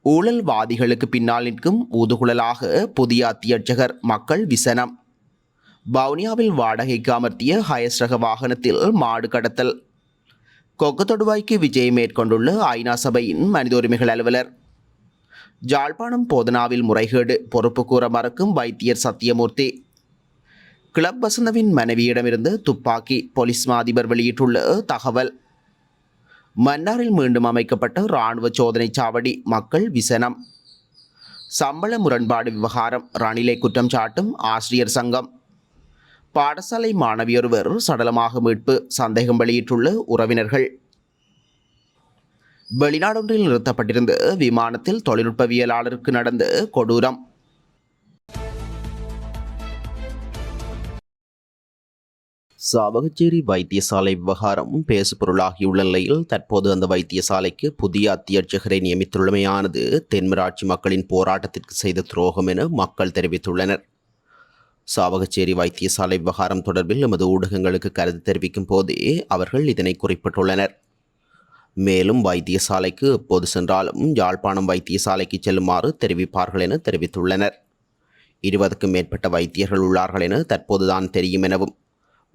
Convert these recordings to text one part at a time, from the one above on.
ஊழல்வாதிகளுக்கு பின்னால் நிற்கும் ஊதுகுழலாக புதிய அத்தியட்சகர் மக்கள் விசனம். வவுனியாவில் வாடகைக்கு அமர்த்திய ஹயஸ் ரக வாகனத்தில் மாடு கடத்தல். கொக்குத்தொடுவாய்க்கு விஜயம் மேற்கொண்டுள்ள ஐநா சபையின் மனித உரிமைகள் அலுவலர். ஜாழ்ப்பாணம் போதனாவில் முறைகேடு, பொறுப்பு கூற மறுக்கும் வைத்தியர் சத்தியமூர்த்தி. கிளப் வசந்தவின் மனைவியிடமிருந்து துப்பாக்கி, போலீஸ் மா அதிபர் வெளியிட்டுள்ள தகவல். மன்னாரில் மீண்டும் அமைக்கப்பட்ட இராணுவ சோதனை சாவடி, மக்கள் விசனம். சம்பள முரண்பாடு விவகாரம், ரணிலை குற்றம் சாட்டும் ஆசிரியர் சங்கம். பாடசாலை மாணவியொருவர் சடலமாக மீட்பு, சந்தேகம் வெளியிட்டுள்ள உறவினர்கள். வெளிநாடொன்றில் நிறுத்தப்பட்டிருந்த விமானத்தில் தொழில்நுட்பவியலாளருக்கு நடந்த கொடூரம். சாவகச்சேரி வைத்தியசாலை விவகாரம் பேசுபொருளாகியுள்ள நிலையில் தற்போது அந்த வைத்தியசாலைக்கு புதிய அத்தியட்சகரை நியமித்துள்ளமையானது தென்மராட்சி மக்களின் போராட்டத்திற்கு செய்த துரோகம் என மக்கள் தெரிவித்துள்ளனர். சாவகச்சேரி வைத்தியசாலை விவகாரம் தொடர்பில் எமது ஊடகங்களுக்கு கருத்து தெரிவிக்கும் போதே அவர்கள் இதனை குறிப்பிட்டுள்ளனர். மேலும் வைத்தியசாலைக்கு எப்போது சென்றாலும் யாழ்ப்பாணம் வைத்தியசாலைக்கு செல்லுமாறு தெரிவிப்பார்கள் என தெரிவித்துள்ளனர். 20க்கும் மேற்பட்ட வைத்தியர்கள் உள்ளார்கள் என தற்போதுதான் தெரியும் எனவும்,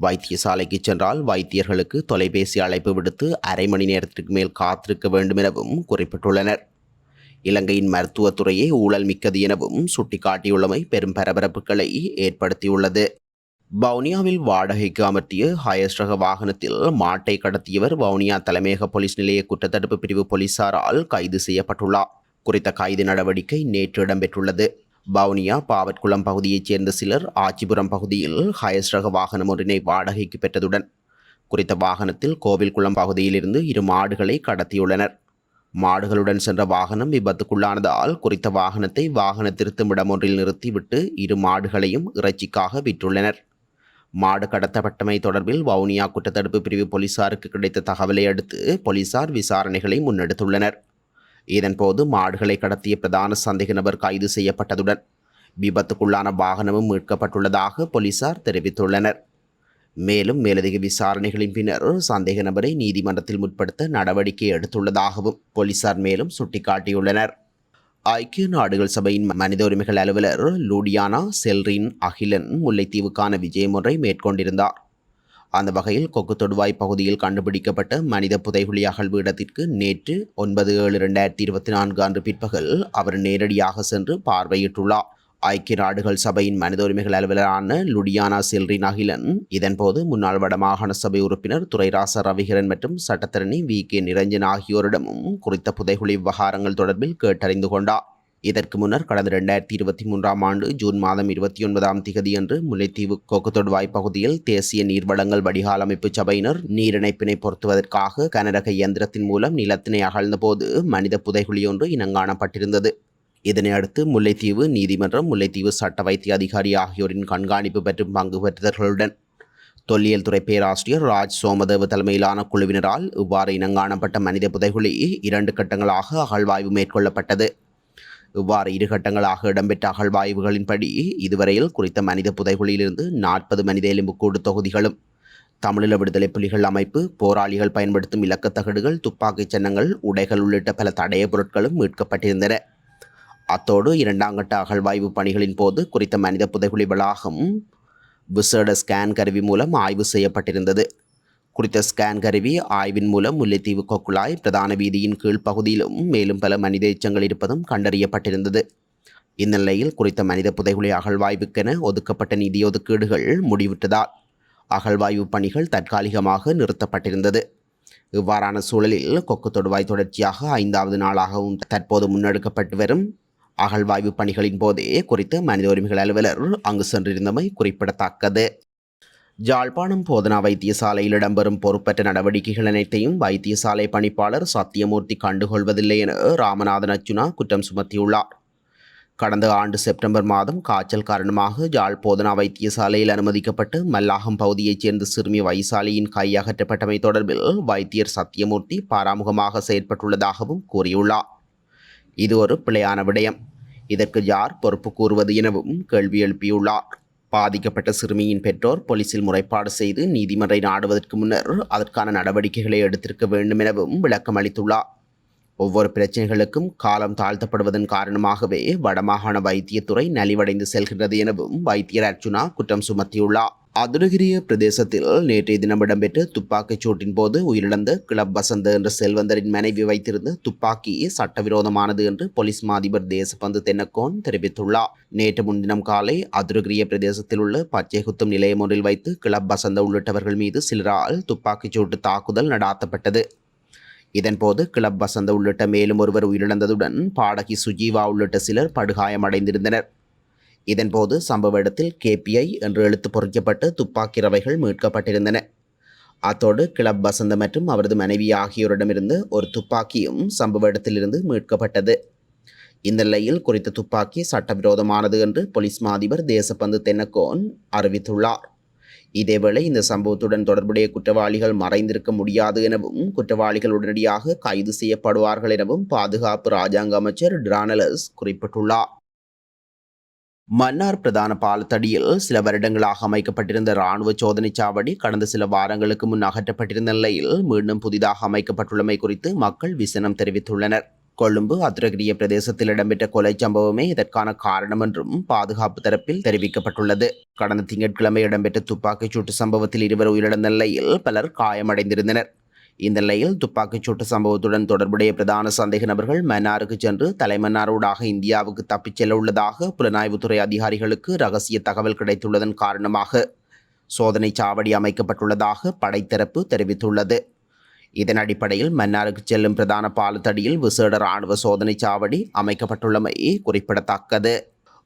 வைத்தியசாலைக்கு சென்றால் வைத்தியர்களுக்கு தொலைபேசி அழைப்பு விடுத்து அரை மணி நேரத்திற்கு மேல் காத்திருக்க வேண்டும் எனவும் குறிப்பிட்டுள்ளனர். இலங்கையின் மருத்துவத்துறையே ஊழல் மிக்கது எனவும் சுட்டிக்காட்டியுள்ளமை பெரும் பரபரப்புகளை ஏற்படுத்தியுள்ளது. வவுனியாவில் வாடகைக்கு அமர்த்திய ஹயஸ் ரக வாகனத்தில் மாட்டை கடத்தியவர் வவுனியா தலைமையக போலீஸ் நிலைய குற்றத்தடுப்பு பிரிவு போலீசாரால் கைது செய்யப்பட்டுள்ளார். குறித்த கைது நடவடிக்கை நேற்று இடம்பெற்றுள்ளது. வவுனியா பாவற்குளம் பகுதியைச் சேர்ந்த சிலர் ஆச்சிபுரம் பகுதியில் ஹயஸ் ரக வாகனம் ஒன்றினை வாடகைக்கு பெற்றதுடன் குறித்த வாகனத்தில் கோவில்குளம் பகுதியிலிருந்து 2 மாடுகளை கடத்தியுள்ளனர். மாடுகளுடன் சென்ற வாகனம் விபத்துக்குள்ளானதால் குறித்த வாகனத்தை வாகன திருத்துமிடம் ஒன்றில் நிறுத்திவிட்டு 2 மாடுகளையும் இறைச்சிக்காக விற்றுள்ளனர். மாடு கடத்தப்பட்டமை தொடர்பில் வவுனியா குற்றத்தடுப்பு பிரிவு போலீசாருக்கு கிடைத்த தகவலை அடுத்து போலீசார் விசாரணைகளை முன்னெடுத்துள்ளனர். இதன்போது மாடுகளை கடத்திய பிரதான சந்தேக நபர் கைது செய்யப்பட்டதுடன் விபத்துக்குள்ளான வாகனமும் மீட்கப்பட்டுள்ளதாக போலீசார் தெரிவித்துள்ளனர். மேலும் மேலதிக விசாரணைகளின் பின்னர் சந்தேக நபரை நீதிமன்றத்தில் முற்படுத்த நடவடிக்கை எடுத்துள்ளதாகவும் போலீசார் மேலும் சுட்டிக்காட்டியுள்ளனர். ஐக்கிய நாடுகள் சபையின் மனித உரிமைகள் அலுவலர் லூடியானா செல்ரின் அகிலன் முல்லைத்தீவுக்கான விஜயம் ஒன்றை மேற்கொண்டிருந்தார். அந்த வகையில் கொக்குத்தொடுவாய் பகுதியில் கண்டுபிடிக்கப்பட்ட மனித புதைகுழி அகழ்வு இடத்திற்கு நேற்று 9/7/2024 அன்று பிற்பகல் அவர் நேரடியாக சென்று பார்வையிட்டுள்ளார். ஐக்கிய நாடுகள் சபையின் மனித உரிமைகள் அலுவலரான லுடியானா செல்ரின் அகிலன் இதன்போது முன்னாள் வடமாகாண சபை உறுப்பினர் துரைராச ரவிகரன் மற்றும் சட்டத்தரணி VK நிரஞ்சன் ஆகியோரிடமும் குறித்த புதைகுழி விவகாரங்கள் தொடர்பில் கேட்டறிந்து கொண்டார். இதற்கு முன்னர் கடந்த 2023ஆம் ஆண்டு ஜூன் மாதம் 29ஆம் திகதியன்று முல்லைத்தீவு கொக்குத்தொடுவாய் பகுதியில் தேசிய நீர்வளங்கள் வடிகால் அமைப்பு சபையினர் நீரிணைப்பினை பொருத்துவதற்காக கனரக இயந்திரத்தின் மூலம் நிலத்தினை அகழ்ந்தபோது மனித புதைகுழி ஒன்று இனங்காணப்பட்டிருந்தது. இதனையடுத்து முல்லைத்தீவு நீதிமன்றம், முல்லைத்தீவு சட்ட வைத்திய அதிகாரி ஆகியோரின் கண்காணிப்பு பெற்றும் பங்கு பெற்றவர்களுடன் தொல்லியல் துறை பேராசிரியர் ராஜ் சோமதேவ தலைமையிலான குழுவினரால் இவ்வாறு இனங்காணப்பட்ட மனித புதைகுழி 2 கட்டங்களாக அகழ்வாய்வு மேற்கொள்ளப்பட்டது. இவ்வாறு 2 கட்டங்களாக இடம்பெற்ற அகழ்வாய்வுகளின்படி இதுவரையில் குறித்த மனித புதைகுழியிலிருந்து 40 மனித எலும்புக்கூடு தொகுதிகளும், தமிழீழ விடுதலை புலிகள் அமைப்பு போராளிகள் பயன்படுத்தும் இலக்கத்தகடுகள், துப்பாக்கிச் சின்னங்கள், உடைகள் உள்ளிட்ட பல தடய பொருட்களும் மீட்கப்பட்டிருந்தன. அத்தோடு 2ஆம் கட்ட அகழ்வாய்வு பணிகளின் போது குறித்த மனித புதைகுழி வளாகம் விசேட ஸ்கேன் கருவி மூலம் ஆய்வு செய்யப்பட்டிருந்தது. குறித்த ஸ்கேன் கருவி ஆய்வின் மூலம் முல்லைத்தீவு கொக்குழாய் பிரதான வீதியின் கீழ் பகுதியிலும் மேலும் பல மனித எச்சங்கள் இருப்பதும் கண்டறியப்பட்டிருந்தது. இந்நிலையில் குறித்த மனித புதைகுழி அகழ்வாய்வுக்கென ஒதுக்கப்பட்ட நிதி ஒதுக்கீடுகள் முடிவுற்றதால் அகழ்வாய்வு பணிகள் தற்காலிகமாக நிறுத்தப்பட்டிருந்தது. இவ்வாறான சூழலில் கொக்குத்தொடுவாய் தொடர்ச்சியாக 5வது நாளாகவும் தற்போது முன்னெடுக்கப்பட்டு வரும் அகழ்வாய்வு பணிகளின் போதே குறித்த மனித உரிமைகள் அலுவலர் அங்கு சென்றிருந்தமை குறிப்பிடத்தக்கது. ஜாழ்ப்பாணம் போதனா வைத்தியசாலையில் இடம்பெறும் பொறுப்பற்ற நடவடிக்கைகள் அனைத்தையும் வைத்தியசாலை பணிப்பாளர் சத்தியமூர்த்தி கண்டுகொள்வதில்லை என ராமநாதன் அர்ச்சுனா குற்றம் சுமத்தியுள்ளார். கடந்த ஆண்டு செப்டம்பர் மாதம் காய்ச்சல் காரணமாக யாழ் போதனா வைத்தியசாலையில் அனுமதிக்கப்பட்டு மல்லாகம் பகுதியைச் சேர்ந்த சிறுமி வைசாலியின் கை அகற்றப்பட்டமை தொடர்பில் வைத்தியர் சத்தியமூர்த்தி பாராமுகமாக செயற்பட்டுள்ளதாகவும் கூறியுள்ளார். இது ஒரு பிழையான விடயம். இதற்கு யார் பொறுப்பு கூறுவது எனவும் கேள்வி எழுப்பியுள்ளார். பாதிக்கப்பட்ட சிறுமியின் பெற்றோர் போலீசில் முறைப்பாடு செய்து நீதிமன்றை நாடுவதற்கு முன்னர் அதற்கான நடவடிக்கைகளை எடுத்திருக்க வேண்டும் எனவும் விளக்கம் அளித்துள்ளார். ஒவ்வொரு பிரச்சனைகளுக்கும் காலம் தாழ்த்தப்படுவதன் காரணமாகவே வடமாகாண வைத்தியத்துறை நலிவடைந்து செல்கிறது எனவும் வைத்தியர் அர்ச்சுனா குற்றம் சுமத்தியுள்ளார். அதுரகிரிய பிரதேசத்தில் நேற்றைய தினம் இடம்பெற்ற துப்பாக்கிச் சூட்டின் போது உயிரிழந்த கிளப் வசந்த என்ற செல்வந்தரின் மனைவி வைத்திருந்த துப்பாக்கி சட்டவிரோதமானது என்று போலீஸ் மாதிபர் தேசபந்து தென்னக்கோன் தெரிவித்துள்ளார். நேற்று முன்தினம் காலை அதுரகிரிய பிரதேசத்தில் உள்ள பச்சை குத்தும் நிலையம் ஒன்றில் வைத்து கிளப் வசந்த உள்ளிட்டவர்கள் மீது சிலரால் துப்பாக்கிச் சூட்டு தாக்குதல் நடாத்தப்பட்டது. இதன்போது கிளப் வசந்த உள்ளிட்ட மேலும் ஒருவர் உயிரிழந்ததுடன் பாடகி சுஜீவா உள்ளிட்ட சிலர் படுகாயமடைந்திருந்தனர். இதன்போது சம்பவ இடத்தில் KPI என்று எழுத்து பொறிக்கப்பட்டு துப்பாக்கி ரவைகள் மீட்கப்பட்டிருந்தன. அத்தோடு கிளப் வசந்த மற்றும் அவரது மனைவி ஆகியோரிடமிருந்து ஒரு துப்பாக்கியும் சம்பவ இடத்திலிருந்து மீட்கப்பட்டது. இந்த நிலையில் குறித்த துப்பாக்கி சட்டவிரோதமானது என்று போலீஸ் மாதிபர் தேசபந்து தென்னக்கோன் அறிவித்துள்ளார். இதேவேளை இந்த சம்பவத்துடன் தொடர்புடைய குற்றவாளிகள் மறைந்திருக்க முடியாது எனவும் குற்றவாளிகள் உடனடியாக கைது செய்யப்படுவார்கள் எனவும் பாதுகாப்பு இராஜாங்க அமைச்சர் டிரானலஸ் குறிப்பிட்டுள்ளார். மன்னார் பிரதான பாலத்தடியில் சில வருடங்களாக அமைக்கப்பட்டிருந்த இராணுவ சோதனை சாவடி கடந்த சில வாரங்களுக்கு முன் அகற்றப்பட்டிருந்த நிலையில் மீண்டும் புதிதாக அமைக்கப்பட்டுள்ளமை குறித்து மக்கள் விசனம் தெரிவித்துள்ளனர். கொழும்பு அத்ரகிரிய பிரதேசத்தில் இடம்பெற்ற கொலை சம்பவமே இதற்கான காரணம் என்றும் பாதுகாப்பு தரப்பில் தெரிவிக்கப்பட்டுள்ளது. கடந்த திங்கட்கிழமை இடம்பெற்ற துப்பாக்கிச் சூட்டு சம்பவத்தில் 2 உயிரிழந்த நிலையில் பலர் காயமடைந்திருந்தனர். இந்த நிலையில் துப்பாக்கிச் சூட்டு சம்பவத்துடன் தொடர்புடைய பிரதான சந்தேக நபர்கள் மன்னாருக்கு சென்று தலைமன்னாரோடாக இந்தியாவுக்கு தப்பிச் செல்ல உள்ளதாக புலனாய்வுத்துறை அதிகாரிகளுக்கு ரகசிய தகவல் கிடைத்துள்ளதன் காரணமாக சோதனை சாவடி அமைக்கப்பட்டுள்ளதாக படைத்தரப்பு தெரிவித்துள்ளது. இதன் அடிப்படையில் மன்னாருக்கு செல்லும் பிரதான பாலத்தடியில் விசேட இராணுவ சோதனை சாவடி அமைக்கப்பட்டுள்ளமை குறிப்பிடத்தக்கது.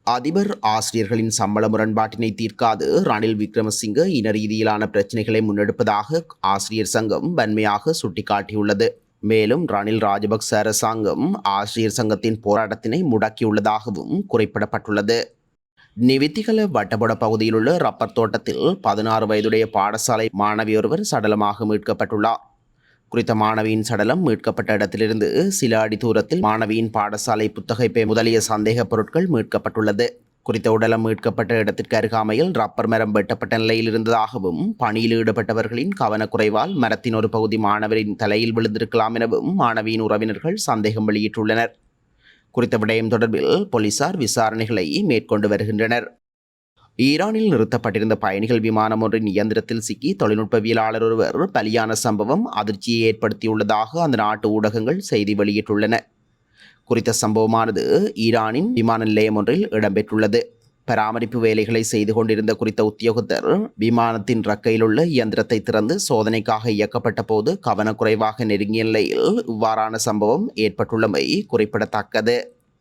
அதிபர் ஆசிரியர்களின் சம்பள முரண்பாட்டினை தீர்க்காது ரணில் விக்ரமசிங்க இன ரீதியிலான பிரச்சினைகளை முன்னெடுப்பதாக ஆசிரியர் சங்கம் வன்மையாக சுட்டிக்காட்டியுள்ளது. மேலும் ரணில் ராஜபக்ச அரசாங்கம் ஆசிரியர் சங்கத்தின் போராட்டத்தினை முடக்கியுள்ளதாகவும் குறிப்பிடப்பட்டுள்ளது. நிவித்திகல வட்டபொட பகுதியில் உள்ள ரப்பர் தோட்டத்தில் 16 வயதுடைய பாடசாலை மாணவி ஒருவர் சடலமாக மீட்கப்பட்டுள்ளார். குறித்த மாணவியின் சடலம் மீட்கப்பட்ட இடத்திலிருந்து சில அடி தூரத்தில் மாணவியின் பாடசாலை புத்தகை முதலிய சந்தேக பொருட்கள் மீட்கப்பட்டுள்ளது. குறித்த உடலம் மீட்கப்பட்ட இடத்திற்கு அருகாமையில் ரப்பர் மரம் வெட்டப்பட்ட நிலையில் இருந்ததாகவும் பணியில் ஈடுபட்டவர்களின் கவனக்குறைவால் மரத்தின் ஒரு பகுதி மாணவரின் தலையில் விழுந்திருக்கலாம் எனவும் மாணவியின் உறவினர்கள் சந்தேகம் வெளியிட்டுள்ளனர். குறித்த விடயம் தொடர்பில் போலீசார் விசாரணைகளை மேற்கொண்டு வருகின்றனர். ஈரானில் நிறுத்தப்பட்டிருந்த பயணிகள் விமானம் ஒன்றின் இயந்திரத்தில் சிக்கி தொழில்நுட்பவியலாளர் ஒருவர் பலியான சம்பவம் அதிர்ச்சியை ஏற்படுத்தியுள்ளதாக அந்த நாட்டு ஊடகங்கள் செய்தி வெளியிட்டுள்ளன. குறித்த சம்பவமானது ஈரானின் விமான நிலையம் ஒன்றில் இடம்பெற்றுள்ளது. பராமரிப்பு வேலைகளை செய்து கொண்டிருந்த குறித்த உத்தியோகத்தர் விமானத்தின் ரக்கையில் உள்ள இயந்திரத்தை திறந்து சோதனைக்காக இயக்கப்பட்ட போது கவனக்குறைவாக நெருங்கிய நிலையில் இவ்வாறான சம்பவம் ஏற்பட்டுள்ளமை குறிப்பிடத்தக்கது.